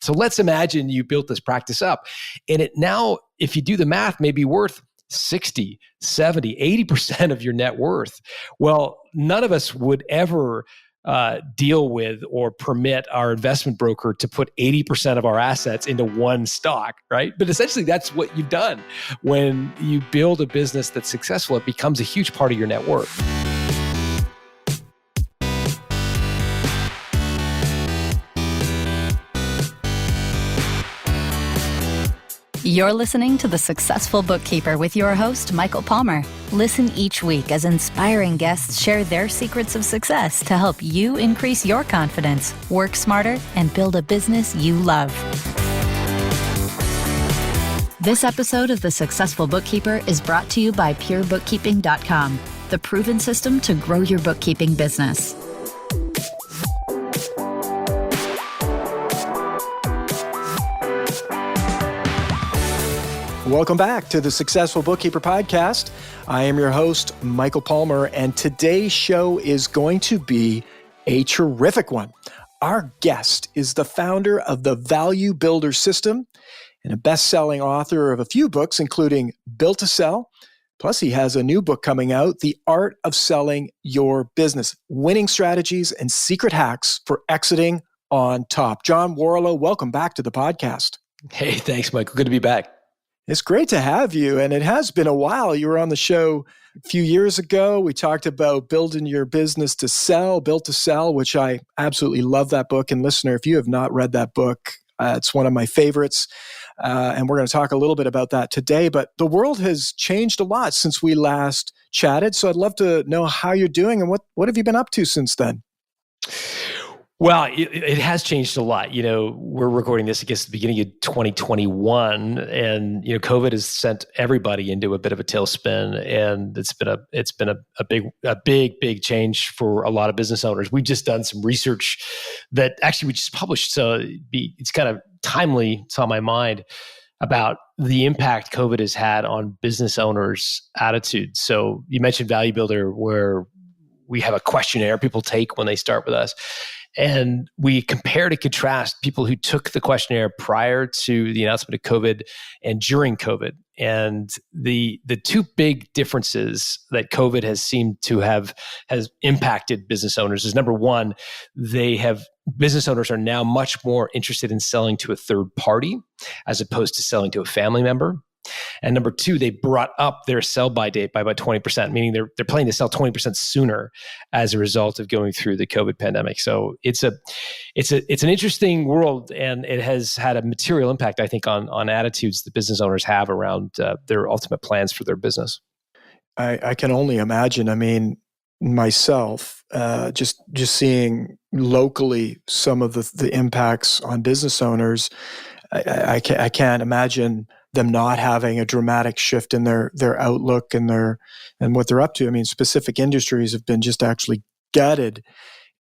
So let's imagine you built this practice up, and it now, if you do the math, may be worth 60, 70, 80% of your net worth. Well, none of us would ever deal with or permit our investment broker to put 80% of our assets into one stock, right? But essentially, that's what you've done. When you build a business that's successful, it becomes a huge part of your net worth. You're listening to The Successful Bookkeeper with your host, Michael Palmer. Listen each week as inspiring guests share their secrets of success to help you increase your confidence, work smarter, and build a business you love. This episode of The Successful Bookkeeper is brought to you by PureBookkeeping.com, the proven system to grow your bookkeeping business. Welcome back to the Successful Bookkeeper Podcast. I am your host, Michael Palmer, and today's show is going to be a terrific one. Our guest is the founder of the Value Builder System and a best-selling author of a few books, including Built to Sell. Plus, he has a new book coming out, The Art of Selling Your Business, Winning Strategies and Secret Hacks for Exiting on Top. John Warrillow, welcome back to the podcast. Hey, thanks, Michael. Good to be back. It's great to have you, and it has been a while. You were on the show a few years ago. We talked about building your business to sell, Built to Sell, which I absolutely love that book. And listener, if you have not read that book, it's one of my favorites. And we're going to talk a little bit about that today. But the world has changed a lot since we last chatted. So I'd love to know how you're doing and what have you been up to since then? Well, it has changed a lot. You know, we're recording this, I guess, at the beginning of 2021, and you know, COVID has sent everybody into a bit of a tailspin, and it's been a big change for a lot of business owners. We've just done some research that actually we just published, so it's kind of timely. It's on my mind about the impact COVID has had on business owners' attitudes. So you mentioned Value Builder, where we have a questionnaire people take when they start with us. And we compare to contrast people who took the questionnaire prior to the announcement of COVID and during COVID. And the two big differences that COVID has seemed to has impacted business owners is, number one, business owners are now much more interested in selling to a third party as opposed to selling to a family member. And number two, they brought up their sell-by date by about 20%, meaning they're planning to sell 20% sooner as a result of going through the COVID pandemic. So it's an interesting world, and it has had a material impact, I think, on attitudes that business owners have around their ultimate plans for their business. I can only imagine. I mean, myself, just seeing locally some of the impacts on business owners, I can't imagine them not having a dramatic shift in their outlook and what they're up to. I mean, specific industries have been just actually gutted.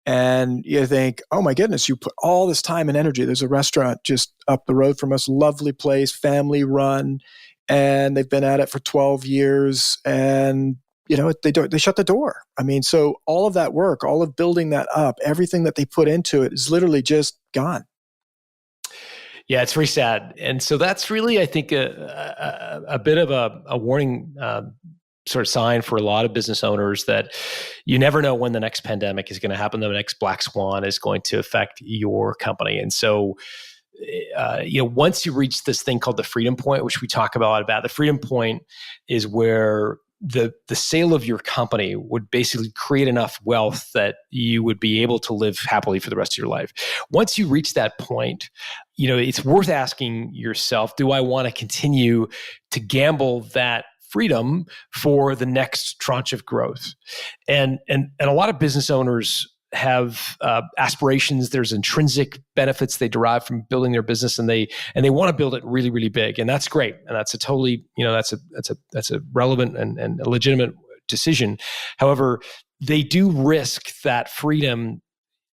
And you think, oh my goodness, you put all this time and energy. There's a restaurant just up the road from us, lovely place, family run, and they've been at it for 12 years, and you know, they shut the door. I mean, so all of that work, all of building that up, everything that they put into it is literally just gone. Yeah, it's very sad. And so that's really, I think, a bit of a warning sort of sign for a lot of business owners that you never know when the next pandemic is going to happen, the next black swan is going to affect your company. And so, once you reach this thing called the freedom point, which we talk a lot about, the freedom point is where the sale of your company would basically create enough wealth that you would be able to live happily for the rest of your life. Once you reach that point, you know, it's worth asking yourself, do I want to continue to gamble that freedom for the next tranche of growth? And a lot of business owners have aspirations. There's intrinsic benefits they derive from building their business, and they want to build it really, really big, and that's great. And that's a totally, that's a relevant and a legitimate decision. However, they do risk that freedom,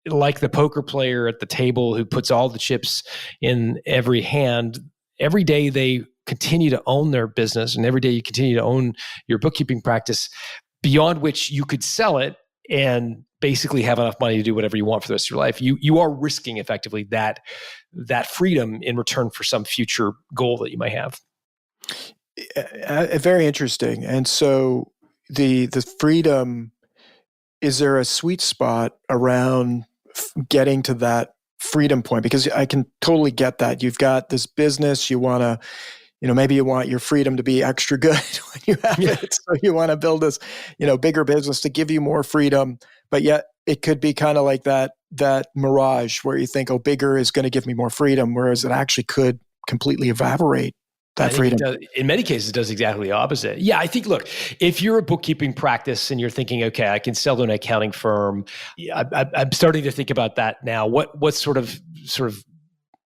like the poker player at the table who puts all the chips in every hand. Every day they continue to own their business, and every day you continue to own your bookkeeping practice, beyond which you could sell it and basically have enough money to do whatever you want for the rest of your life, you are risking effectively that freedom in return for some future goal that you might have. Very interesting. And so the freedom, is there a sweet spot around getting to that freedom point? Because I can totally get that. You've got this business, you want to, maybe you want your freedom to be extra good when you have it. So you want to build this, bigger business to give you more freedom, but yet it could be kind of like that mirage where you think, oh, bigger is going to give me more freedom, whereas it actually could completely evaporate that freedom. In many cases, it does exactly the opposite. Yeah, I think, look, if you're a bookkeeping practice and you're thinking, okay, I can sell to an accounting firm, I'm starting to think about that now. What sort of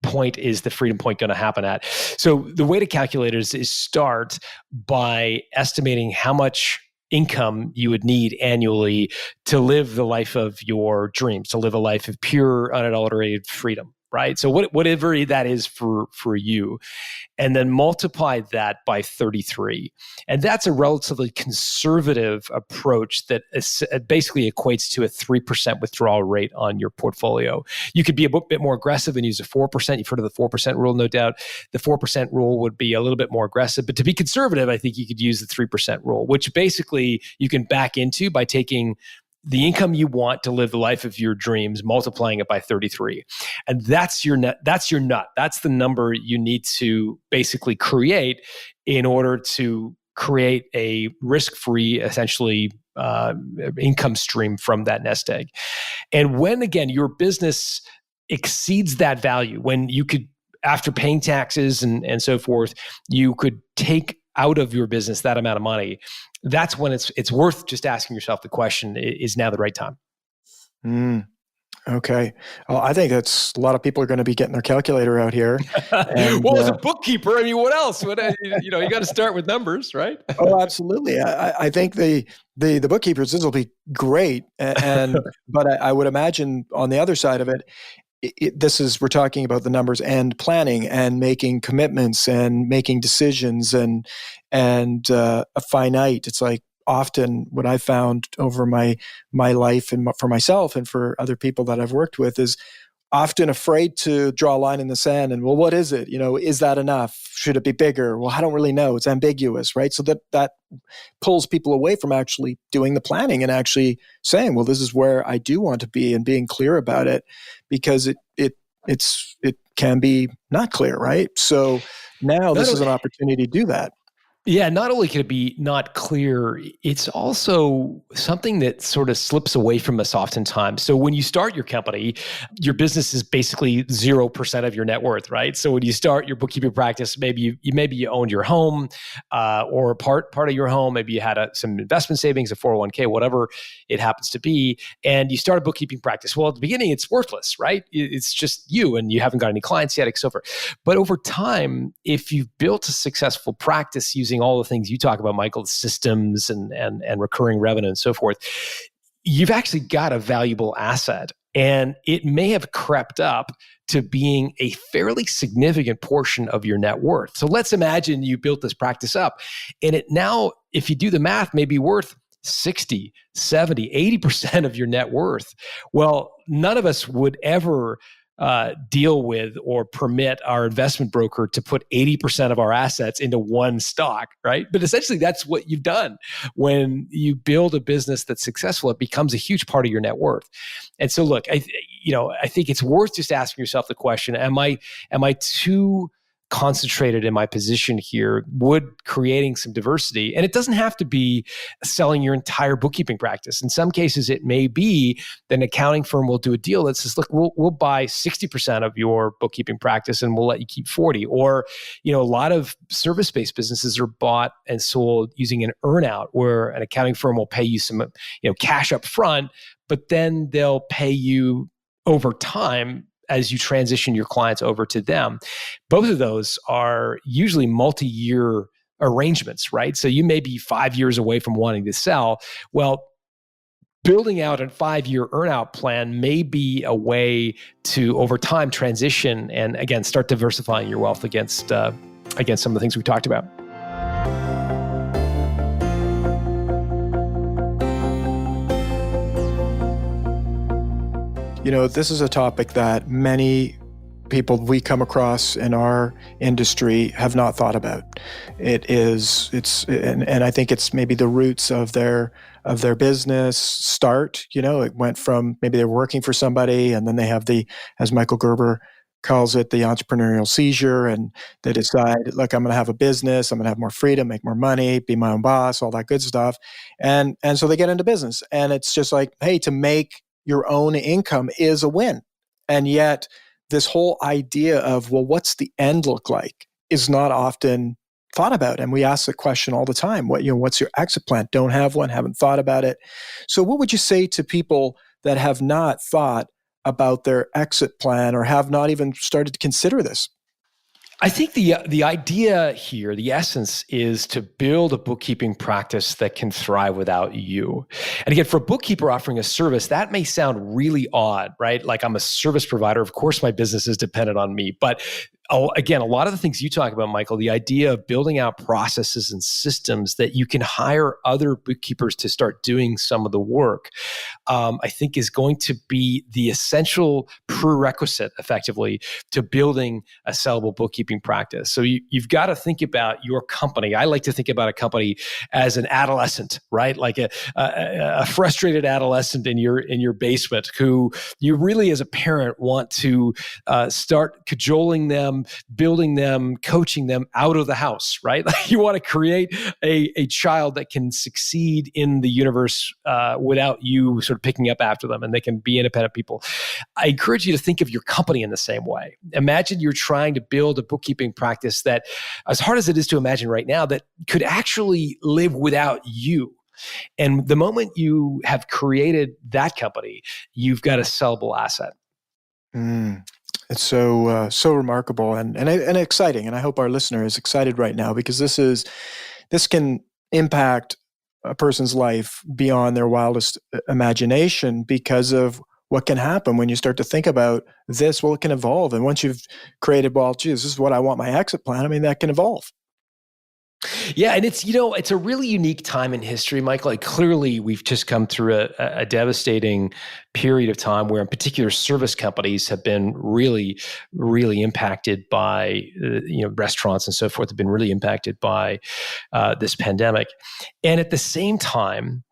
point is the freedom point going to happen at? So the way to calculate it is start by estimating how much income you would need annually to live the life of your dreams, to live a life of pure, unadulterated freedom, right? So whatever that is for you, and then multiply that by 33. And that's a relatively conservative approach that basically equates to a 3% withdrawal rate on your portfolio. You could be a bit more aggressive and use a 4%. You've heard of the 4% rule, no doubt. The 4% rule would be a little bit more aggressive. But to be conservative, I think you could use the 3% rule, which basically you can back into by taking the income you want to live the life of your dreams, multiplying it by 33. And that's your net. That's your nut. That's the number you need to basically create in order to create a risk-free, essentially, income stream from that nest egg. And when, again, your business exceeds that value, when you could, after paying taxes and so forth, you could take out of your business that amount of money, that's when it's worth just asking yourself the question, is now the right time? Okay. Well, I think that's a lot of people are going to be getting their calculator out here. And, well, as a bookkeeper, I mean, what else? You got to start with numbers, right? Oh, absolutely. I think the bookkeepers, this will be great. But I would imagine on the other side of it, we're talking about the numbers and planning and making commitments and making decisions and a finite. It's like often what I found over my life and for myself and for other people that I've worked with is often afraid to draw a line in the sand and, well, what is it? Is that enough? Should it be bigger? Well, I don't really know. It's ambiguous, right? So that pulls people away from actually doing the planning and actually saying, well, this is where I do want to be, and being clear about it, because it can be not clear, right? So now this is an opportunity to do that. Yeah, not only can it be not clear, it's also something that sort of slips away from us oftentimes. So when you start your company, your business is basically 0% of your net worth, right? So when you start your bookkeeping practice, maybe you owned your home or part of your home. Maybe you had some investment savings, a 401k, whatever it happens to be, and you start a bookkeeping practice. Well, at the beginning, it's worthless, right? It's just you, and you haven't got any clients yet, etc. But over time, if you've built a successful practice using all the things you talk about, Michael, systems and recurring revenue and so forth, you've actually got a valuable asset. And it may have crept up to being a fairly significant portion of your net worth. So let's imagine you built this practice up, and it now, if you do the math, may be worth 60, 70, 80% of your net worth. Well, none of us would ever deal with or permit our investment broker to put 80% of our assets into one stock, right? But essentially, that's what you've done. When you build a business that's successful, it becomes a huge part of your net worth. And so, look, I think it's worth just asking yourself the question: Am I too concentrated in my position here? Would creating some diversity, and it doesn't have to be selling your entire bookkeeping practice. In some cases, it may be that an accounting firm will do a deal that says, look, we'll buy 60% of your bookkeeping practice and we'll let you keep 40. Or, a lot of service-based businesses are bought and sold using an earnout, where an accounting firm will pay you some, cash up front, but then they'll pay you over time as you transition your clients over to them. Both of those are usually multi-year arrangements, right? So you may be 5 years away from wanting to sell. Well, building out a 5-year earnout plan may be a way to, over time, transition and, again, start diversifying your wealth against some of the things we talked about. This is a topic that many people we come across in our industry have not thought about. And I think it's maybe the roots of their business start. It went from maybe they're working for somebody, and then they have as Michael Gerber calls it, the entrepreneurial seizure, and they decide, look, I'm going to have a business, I'm going to have more freedom, make more money, be my own boss, all that good stuff. And so they get into business, and it's just like, hey, to make your own income is a win. And yet this whole idea of, well, what's the end look like is not often thought about. And we ask the question all the time, what's your exit plan? Don't have one, haven't thought about it. So what would you say to people that have not thought about their exit plan or have not even started to consider this? I think the idea here, the essence, is to build a bookkeeping practice that can thrive without you. And again, for a bookkeeper offering a service, that may sound really odd, right? Like, I'm a service provider. Of course, my business is dependent on me. But again, a lot of the things you talk about, Michael, the idea of building out processes and systems that you can hire other bookkeepers to start doing some of the work, I think is going to be the essential prerequisite, effectively, to building a sellable bookkeeping practice. So you've got to think about your company. I like to think about a company as an adolescent, right? Like a frustrated adolescent in your basement, who you really, as a parent, want to start cajoling them, building them, coaching them out of the house, right? Like, you want to create a child that can succeed in the universe without you sort of picking up after them, and they can be independent people. I encourage you to think of your company in the same way. Imagine you're trying to build a bookkeeping practice that, as hard as it is to imagine right now, that could actually live without you. And the moment you have created that company, you've got a sellable asset. It's so remarkable and exciting, and I hope our listener is excited right now, because this can impact a person's life beyond their wildest imagination, because of what can happen when you start to think about this. Well, it can evolve, and once you've created, well, geez, this is what I want my exit plan. I mean, that can evolve. Yeah, and it's a really unique time in history, Michael. Like, clearly, we've just come through a devastating period of time where, in particular, service companies have been really, really impacted by, restaurants and so forth have been really impacted by this pandemic. And at the same time,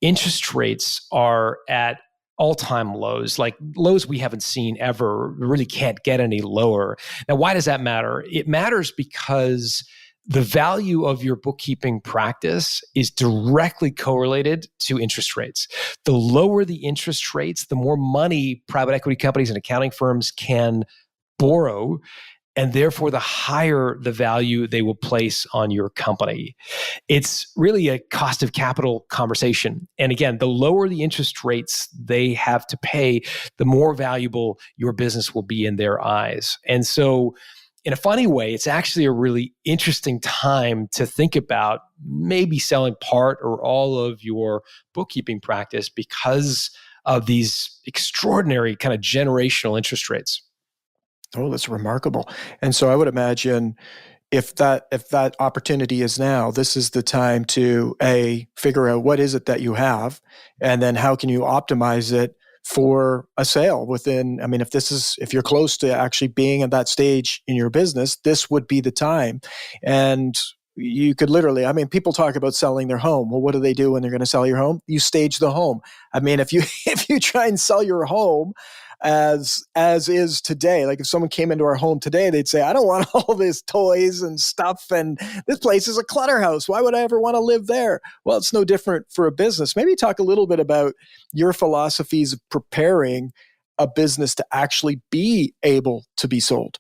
interest rates are at all-time lows, like lows we haven't seen ever. We really can't get any lower. Now, why does that matter? It matters because the value of your bookkeeping practice is directly correlated to interest rates. The lower the interest rates, the more money private equity companies and accounting firms can borrow, and therefore the higher the value they will place on your company. It's really a cost of capital conversation. And again, the lower the interest rates they have to pay, the more valuable your business will be in their eyes. And so, in a funny way, it's actually a really interesting time to think about maybe selling part or all of your bookkeeping practice because of these extraordinary kind of generational interest rates. Oh, that's remarkable. And so I would imagine if that opportunity is now, this is the time to figure out what is it that you have, and then how can you optimize it for a sale within. I mean, if you're close to actually being at that stage in your business, this would be the time. And you could literally, I mean, people talk about selling their home. Well, what do they do when they're going to sell your home? You stage the home. I mean, if you try and sell your home as is today, like if someone came into our home today, they'd say, I don't want all this toys and stuff, and this place is a clutter house. Why would I ever want to live there? Well, it's no different for a business. Maybe talk a little bit about your philosophies of preparing a business to actually be able to be sold.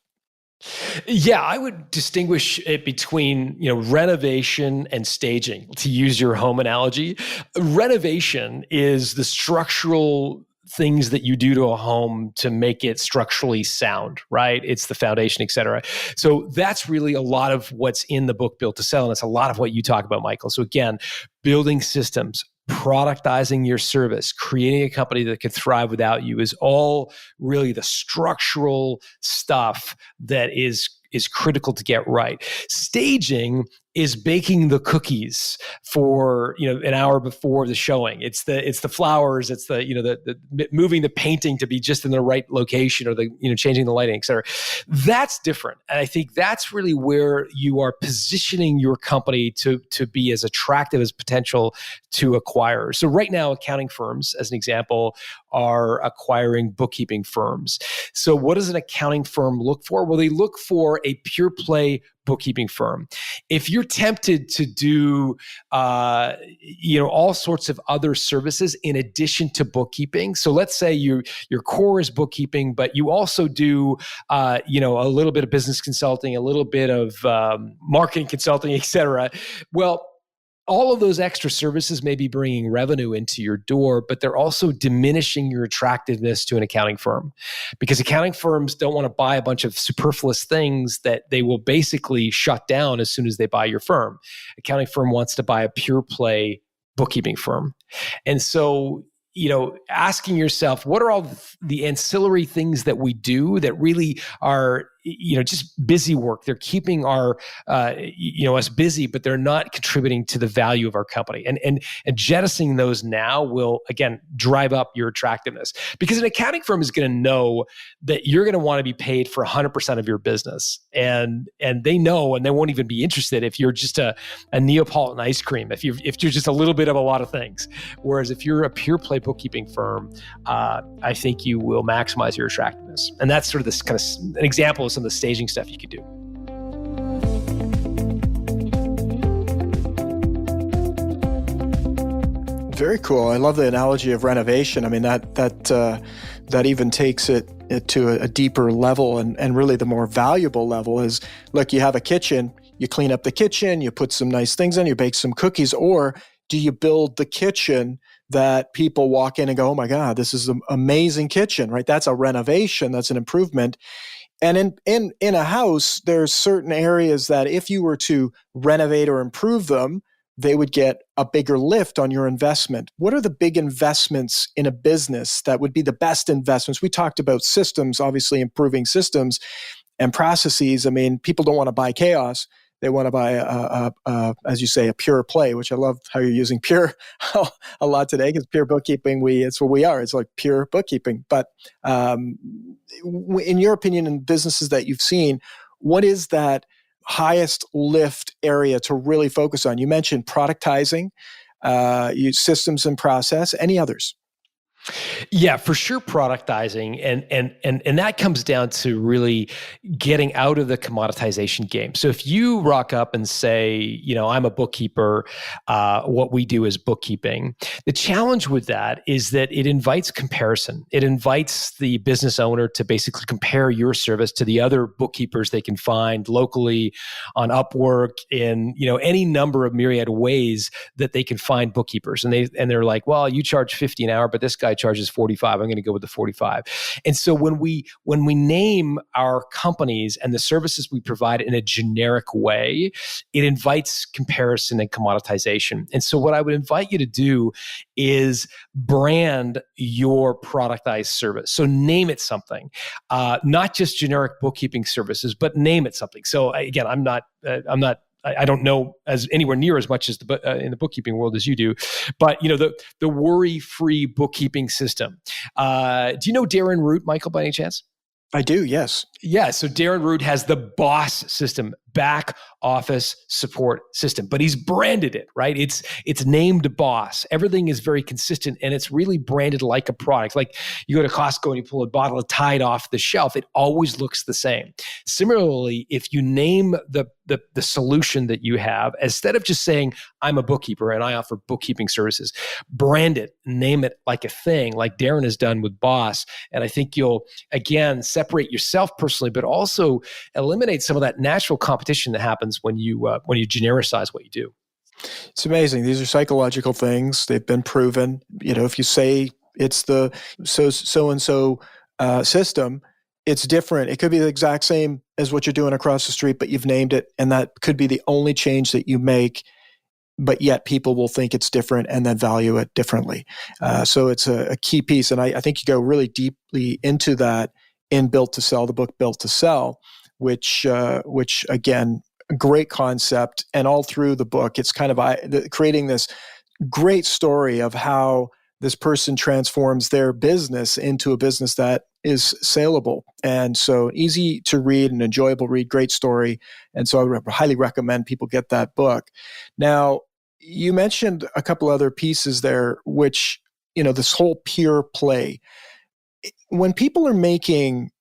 Yeah, I would distinguish it between, renovation and staging, to use your home analogy. Renovation is the structural things that you do to a home to make it structurally sound, right? It's the foundation, et cetera. So that's really a lot of what's in the book Built to Sell. And it's a lot of what you talk about, Michael. So again, building systems, productizing your service, creating a company that could thrive without you is all really the structural stuff that is is critical to get right. Staging is baking the cookies for an hour before the showing. It's the flowers. It's the moving the painting to be just in the right location, or the changing the lighting, et cetera. That's different, and I think that's really where you are positioning your company to be as attractive as potential to acquirers. So right now, accounting firms, as an example, are acquiring bookkeeping firms. So what does an accounting firm look for? Well, they look for a pure play bookkeeping firm. If you're tempted to do, all sorts of other services in addition to bookkeeping, so let's say your core is bookkeeping, but you also do, a little bit of business consulting, a little bit of marketing consulting, et cetera. Well, all of those extra services may be bringing revenue into your door, but they're also diminishing your attractiveness to an accounting firm, because accounting firms don't want to buy a bunch of superfluous things that they will basically shut down as soon as they buy your firm. Accounting firm wants to buy a pure play bookkeeping firm. And so, asking yourself, what are all the ancillary things that we do that really are, just busy work? They're keeping our, us busy, but they're not contributing to the value of our company. And jettisoning those now will, again, drive up your attractiveness, because an accounting firm is going to know that you're going to want to be paid for 100% of your business. And they know, and they won't even be interested if you're just a Neapolitan ice cream, if you're just a little bit of a lot of things. Whereas if you're a pure play bookkeeping firm, I think you will maximize your attractiveness. And that's sort of this kind of an example of some of the staging stuff you could do. Very cool. I love the analogy of renovation. I mean, that even takes it to a deeper level, and really the more valuable level is, look, you have a kitchen, you clean up the kitchen, you put some nice things in, you bake some cookies, or do you build the kitchen that people walk in and go, oh my God, this is an amazing kitchen, right? That's a renovation, that's an improvement. And in a house, there's certain areas that if you were to renovate or improve them, they would get a bigger lift on your investment. What are the big investments in a business that would be the best investments? We talked about systems, obviously improving systems and processes. I mean, people don't want to buy chaos. They want to buy, as you say, a pure play, which I love how you're using pure a lot today, because pure bookkeeping, it's what we are. It's like pure bookkeeping. But in your opinion, in businesses that you've seen, what is that highest lift area to really focus on? You mentioned productizing, systems and process. Any others? Yeah, for sure, productizing, and that comes down to really getting out of the commoditization game. So if you rock up and say, I'm a bookkeeper, what we do is bookkeeping. The challenge with that is that it invites comparison. It invites the business owner to basically compare your service to the other bookkeepers they can find locally on Upwork, in any number of myriad ways that they can find bookkeepers, and they're like, well, you charge $50 an hour, but this guy charges $45. I'm going to go with the 45. And so when we name our companies and the services we provide in a generic way, it invites comparison and commoditization. And so what I would invite you to do is brand your productized service. So name it something, not just generic bookkeeping services, but name it something. So again, I don't know as anywhere near as much as in the bookkeeping world as you do, but the worry-free bookkeeping system. Do you know Darren Root, Michael, by any chance? I do, yes. Yeah, so Darren Root has the BOSS system, back office support system, but he's branded it, right? It's named BOSS. Everything is very consistent, and it's really branded like a product. Like you go to Costco and you pull a bottle of Tide off the shelf, it always looks the same. Similarly, if you name the solution that you have, instead of just saying, I'm a bookkeeper and I offer bookkeeping services, brand it, name it like a thing, like Darren has done with BOSS. And I think you'll, again, separate yourself personally, but also eliminate some of that natural competition that happens when you genericize what you do. It's amazing. These are psychological things. They've been proven. If you say it's the so-and-so system, it's different. It could be the exact same as what you're doing across the street, but you've named it, and that could be the only change that you make, but yet people will think it's different and then value it differently. So it's a key piece, and I think you go really deeply into that in Built to Sell, the book Built to Sell. which again, great concept. And all through the book, it's kind of creating this great story of how this person transforms their business into a business that is saleable. And so easy to read, an enjoyable read, great story. And so I would highly recommend people get that book. Now, you mentioned a couple other pieces there, which, this whole pure play. When people are making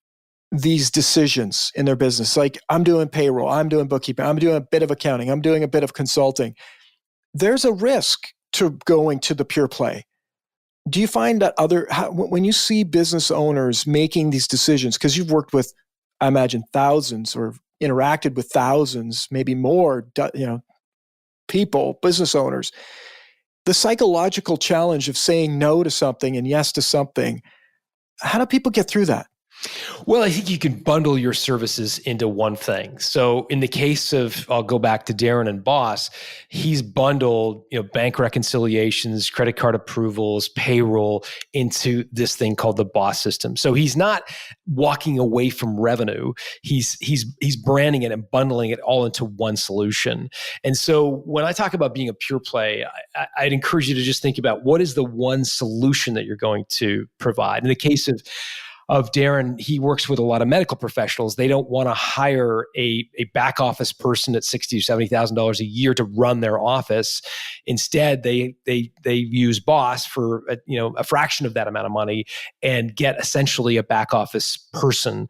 these decisions in their business, like I'm doing payroll, I'm doing bookkeeping, I'm doing a bit of accounting, I'm doing a bit of consulting, there's a risk to going to the pure play. Do you find that when you see business owners making these decisions, because you've worked with, I imagine, thousands or interacted with thousands, maybe more, people, business owners, the psychological challenge of saying no to something and yes to something, how do people get through that? Well, I think you can bundle your services into one thing. So in the case of, I'll go back to Darren and Boss, he's bundled, bank reconciliations, credit card approvals, payroll into this thing called the Boss system. So he's not walking away from revenue. He's branding it and bundling it all into one solution. And so when I talk about being a pure play, I'd encourage you to just think about what is the one solution that you're going to provide. In the case of Darren, he works with a lot of medical professionals. They don't want to hire a back office person at $60,000 or $70,000 a year to run their office. Instead, they use Boss for a fraction of that amount of money and get essentially a back office person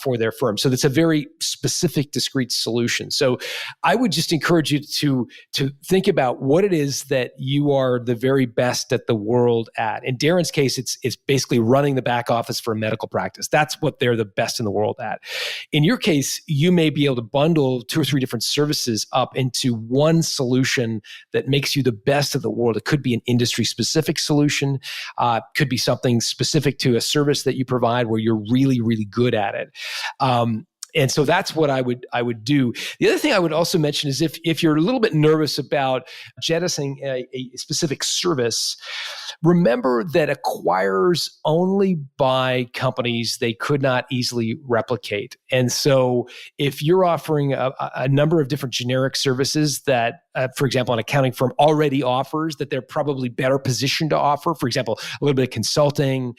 for their firm. So that's a very specific, discrete solution. So I would just encourage you to think about what it is that you are the very best at the world at. In Darren's case, it's basically running the back office for medical practice. That's what they're the best in the world at. In your case, you may be able to bundle 2 or 3 different services up into one solution that makes you the best of the world. It could be an industry-specific solution, could be something specific to a service that you provide where you're really, really good at it. And so that's what I would do. The other thing I would also mention is if you're a little bit nervous about jettisoning a specific service, remember that acquirers only buy companies they could not easily replicate. And so if you're offering a number of different generic services that, for example, an accounting firm already offers that they're probably better positioned to offer, for example, a little bit of consulting,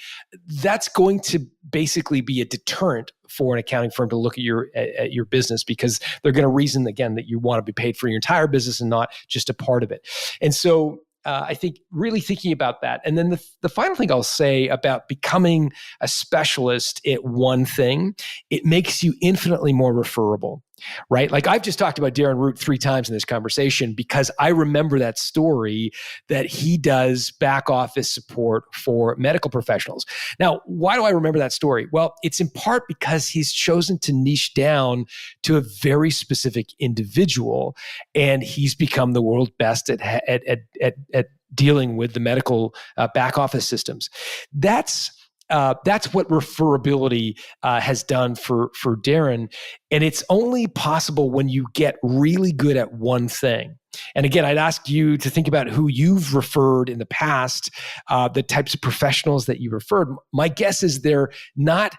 that's going to basically be a deterrent for an accounting firm to look at your business, because they're going to reason, again, that you want to be paid for your entire business and not just a part of it. And so I think really thinking about that. And then the final thing I'll say about becoming a specialist at one thing, it makes you infinitely more referable, right? Like I've just talked about Darren Root 3 times in this conversation because I remember that story that he does back office support for medical professionals. Now, why do I remember that story? Well, it's in part because he's chosen to niche down to a very specific individual, and he's become the world's best at dealing with the medical back office systems. That's what referability has done for Darren. And it's only possible when you get really good at one thing. And again, I'd ask you to think about who you've referred in the past, the types of professionals that you referred. My guess is they're not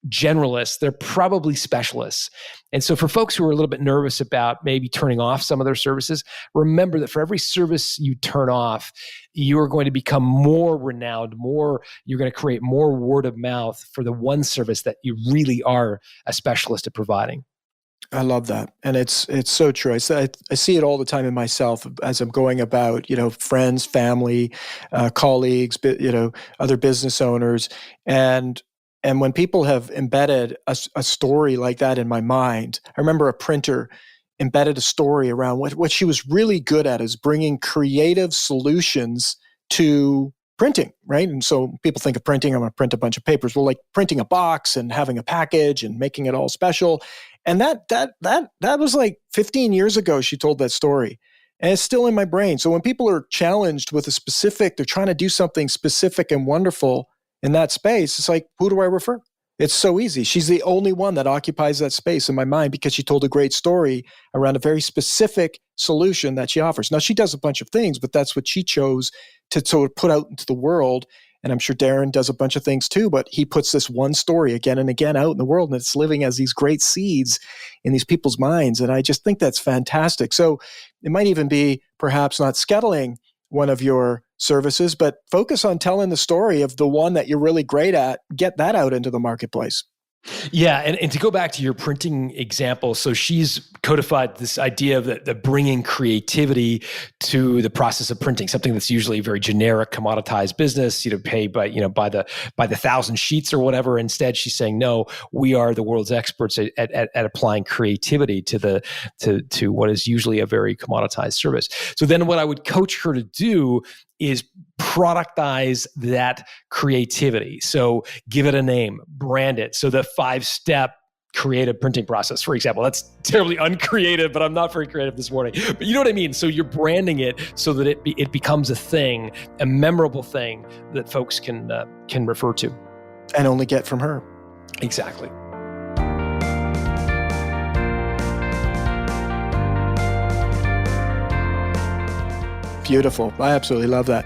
generalists, they're probably specialists. And so for folks who are a little bit nervous about maybe turning off some of their services, remember that for every service you turn off, you are going to become more renowned, you're going to create more word of mouth for the one service that you really are a specialist at providing. I love that. And it's so true. I see it all the time in myself as I'm going about, friends, family, colleagues, other business owners. And when people have embedded a story like that in my mind, I remember a printer embedded a story around what she was really good at is bringing creative solutions to printing, right? And so people think of printing, I'm going to print a bunch of papers. Well, like printing a box and having a package and making it all special. And that was like 15 years ago she told that story. And it's still in my brain. So when people are challenged with they're trying to do something specific and wonderful in that space, it's like, who do I refer? It's so easy. She's the only one that occupies that space in my mind because she told a great story around a very specific solution that she offers. Now, she does a bunch of things, but that's what she chose to sort of put out into the world. and I'm sure Darren does a bunch of things too, but he puts this one story again and again out in the world, and it's living as these great seeds in these people's minds. And I just think that's fantastic. So it might even be perhaps not scheduling one of your services, but focus on telling the story of the one that you're really great at, get that out into the marketplace. Yeah, and to go back to your printing example, so she's codified this idea of the bringing creativity to the process of printing, something that's usually a very generic, commoditized business, pay by the 1,000 sheets or whatever. Instead, she's saying, no, we are the world's experts at applying creativity to what is usually a very commoditized service. So then what I would coach her to do is productize that creativity. So give it a name, brand it. So the 5-step creative printing process, for example, that's terribly uncreative, but I'm not very creative this morning. But you know what I mean? So you're branding it so that it becomes a thing, a memorable thing that folks can refer to. And only get from her. Exactly. Beautiful. I absolutely love that.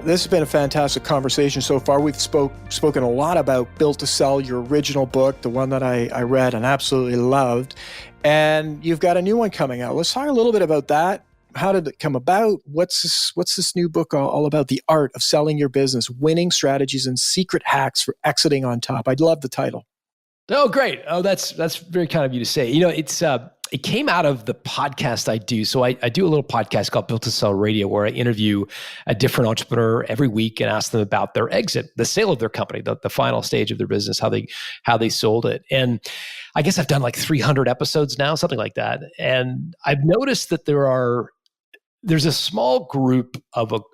This has been a fantastic conversation so far. We've spoken a lot about Built to Sell, your original book, the one that I read and absolutely loved. And you've got a new one coming out. Let's talk a little bit about that. How did it come about? What's this new book all about? The Art of Selling Your Business, Winning Strategies and Secret Hacks for Exiting on Top. I'd love the title. Oh, great. Oh, that's very kind of you to say. It came out of the podcast I do. So I do a little podcast called Built to Sell Radio, where I interview a different entrepreneur every week and ask them about their exit, the sale of their company, the final stage of their business, how they sold it. And I guess I've done like 300 episodes now, something like that. And I've noticed that there's a small group of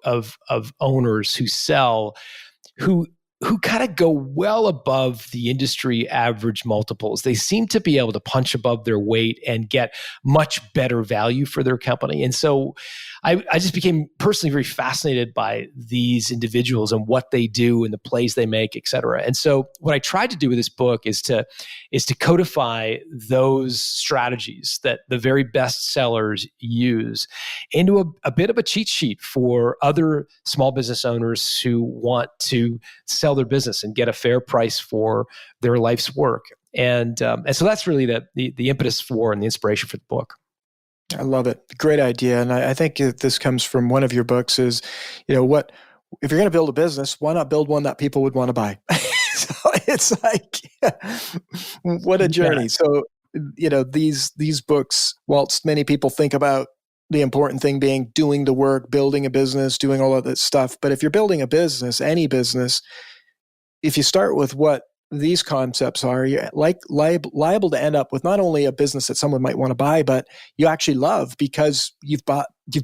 owners who sell who kind of go well above the industry average multiples. They seem to be able to punch above their weight and get much better value for their company. And so I just became personally very fascinated by these individuals and what they do and the plays they make, et cetera. And so what I tried to do with this book is to codify those strategies that the very best sellers use into a bit of a cheat sheet for other small business owners who want to sell their business and get a fair price for their life's work. And so that's really the impetus for and the inspiration for the book. I love it. Great idea. And I think this comes from one of your books is, if you're going to build a business, why not build one that people would want to buy? So it's like, what a journey. Yeah. So, these books, whilst many people think about the important thing being doing the work, building a business, doing all of that stuff. But if you're building a business, any business, if you start with what these concepts are, you're liable to end up with not only a business that someone might want to buy, but you actually love because you've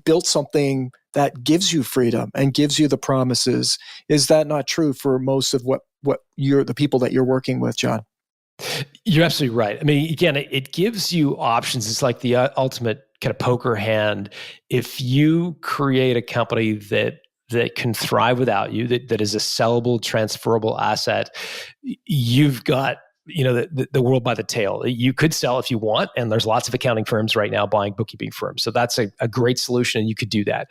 built something that gives you freedom and gives you the promises. Is that not true for most of what the people that you're working with, John? You're absolutely right. I mean, again, it gives you options. It's like the ultimate kind of poker hand. If you create a company that can thrive without you, that is a sellable, transferable asset, you've got the world by the tail. You could sell if you want, and there's lots of accounting firms right now buying bookkeeping firms. So that's a great solution, and you could do that.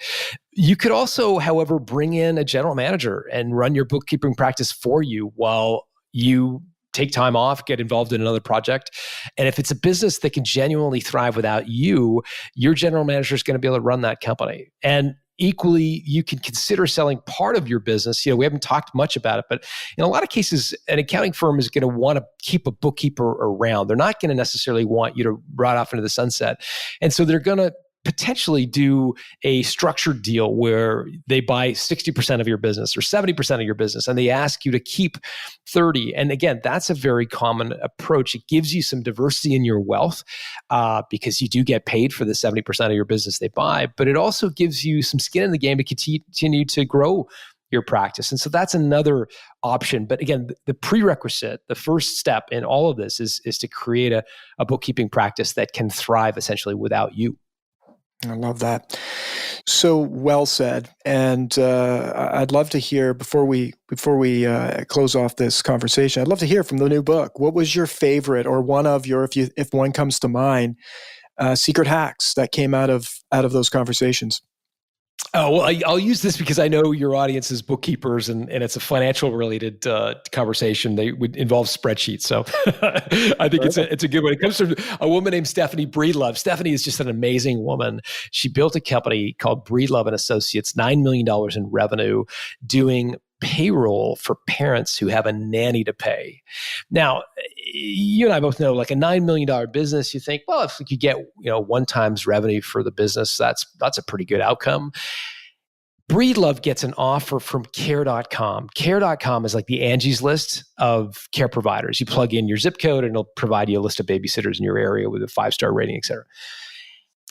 You could also, however, bring in a general manager and run your bookkeeping practice for you while you take time off, get involved in another project. And if it's a business that can genuinely thrive without you, your general manager is going to be able to run that company. And equally, you can consider selling part of your business. We haven't talked much about it, but in a lot of cases, an accounting firm is going to want to keep a bookkeeper around. They're not going to necessarily want you to ride off into the sunset. And so they're going to potentially do a structured deal where they buy 60% of your business or 70% of your business, and they ask you to keep 30. And again, that's a very common approach. It gives you some diversity in your wealth because you do get paid for the 70% of your business they buy, but it also gives you some skin in the game to continue to grow your practice. And so that's another option. But again, the prerequisite, the first step in all of this is to create a bookkeeping practice that can thrive essentially without you. I love that. So well said. And I'd love to hear before we close off this conversation, I'd love to hear from the new book. What was your favorite, or one of your, if one comes to mind, secret hacks that came out of those conversations? Oh, well, I'll use this because I know your audience is bookkeepers and it's a financial related conversation. They would involve spreadsheets. So I think it's a good one. It comes from a woman named Stephanie Breedlove. Stephanie is just an amazing woman. She built a company called Breedlove and Associates, $9 million in revenue, doing payroll for parents who have a nanny to pay. Now, you and I both know, like a $9 million business, you think, well, if we could get, 1 times revenue for the business, that's a pretty good outcome. Breedlove gets an offer from care.com. Care.com is like the Angie's List of care providers. You plug in your zip code and it'll provide you a list of babysitters in your area with a 5-star rating, et cetera.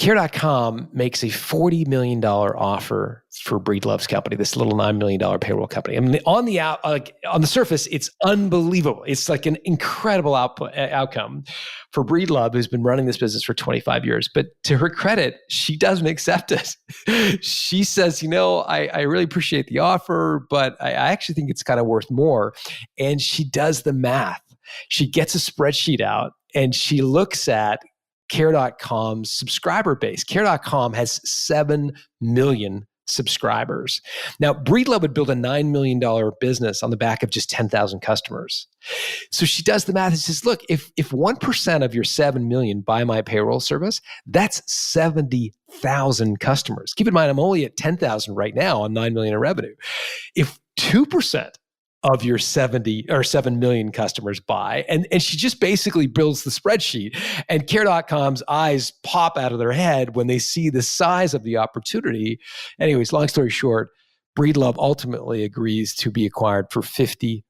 Care.com makes a $40 million offer for Breedlove's company, this little $9 million payroll company. I mean, on the surface, it's unbelievable. It's like an incredible outcome for Breedlove, who's been running this business for 25 years. But to her credit, she doesn't accept it. She says, I really appreciate the offer, but I actually think it's kind of worth more. And she does the math. She gets a spreadsheet out and she looks at Care.com's subscriber base. Care.com has 7 million subscribers. Now, Breedlove would build a $9 million business on the back of just 10,000 customers. So she does the math and says, look, if 1% of your 7 million buy my payroll service, that's 70,000 customers. Keep in mind, I'm only at 10,000 right now on 9 million in revenue. If 2% of your 7 million customers buy. And she just basically builds the spreadsheet, and Care.com's eyes pop out of their head when they see the size of the opportunity. Anyways, long story short, Breedlove ultimately agrees to be acquired for $54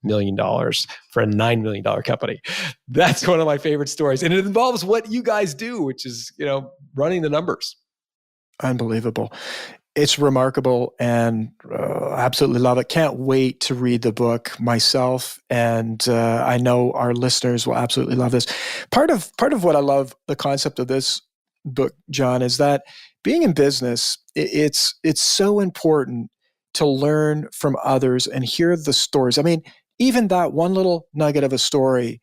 million for a $9 million company. That's one of my favorite stories. And it involves what you guys do, which is, running the numbers. Unbelievable. It's remarkable and absolutely love it. Can't wait to read the book myself. And I know our listeners will absolutely love this. Part of what I love the concept of this book, John, is that being in business, it's so important to learn from others and hear the stories. I mean, even that one little nugget of a story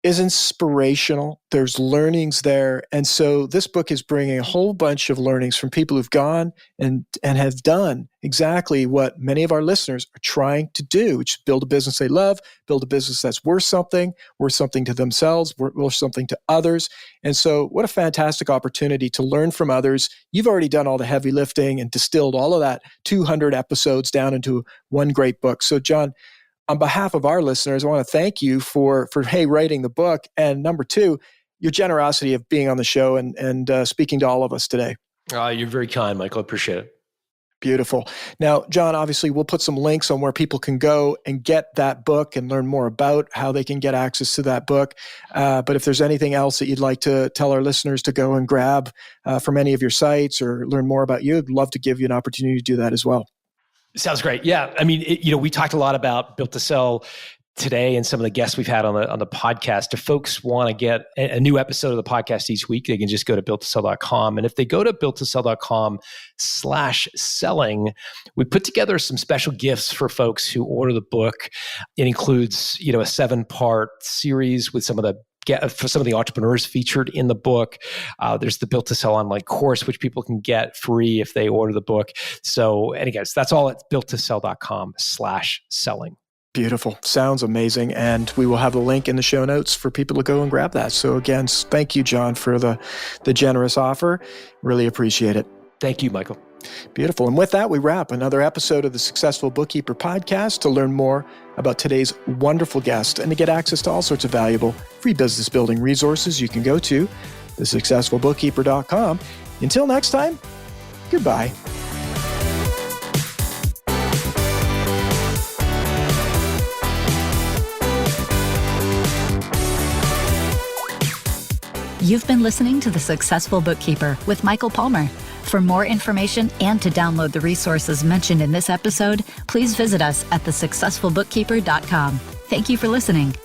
is inspirational. There's learnings there. And so this book is bringing a whole bunch of learnings from people who've gone and have done exactly what many of our listeners are trying to do, which is build a business they love, build a business that's worth something to themselves, worth something to others. And so what a fantastic opportunity to learn from others. You've already done all the heavy lifting and distilled all of that 200 episodes down into one great book. So John, on behalf of our listeners, I want to thank you for writing the book. And number 2, your generosity of being on the show and speaking to all of us today. You're very kind, Michael. I appreciate it. Beautiful. Now, John, obviously, we'll put some links on where people can go and get that book and learn more about how they can get access to that book. But if there's anything else that you'd like to tell our listeners to go and grab from any of your sites or learn more about you, I'd love to give you an opportunity to do that as well. Sounds great. Yeah. I mean, we talked a lot about Built to Sell today and some of the guests we've had on the podcast. If folks want to get a new episode of the podcast each week, they can just go to builttosell.com. And if they go to builttosell.com/selling, we put together some special gifts for folks who order the book. It includes, a 7-part series with some of the entrepreneurs featured in the book. There's the Built to Sell online course, which people can get free if they order the book. So anyways, that's all at builttosell.com/selling. Beautiful. Sounds amazing. And we will have the link in the show notes for people to go and grab that. So again, thank you, John, for the generous offer. Really appreciate it. Thank you, Michael. Beautiful. And with that, we wrap another episode of the Successful Bookkeeper podcast. To learn more about today's wonderful guest and to get access to all sorts of valuable free business building resources, you can go to thesuccessfulbookkeeper.com. Until next time, goodbye. You've been listening to The Successful Bookkeeper with Michael Palmer. For more information and to download the resources mentioned in this episode, please visit us at thesuccessfulbookkeeper.com. Thank you for listening.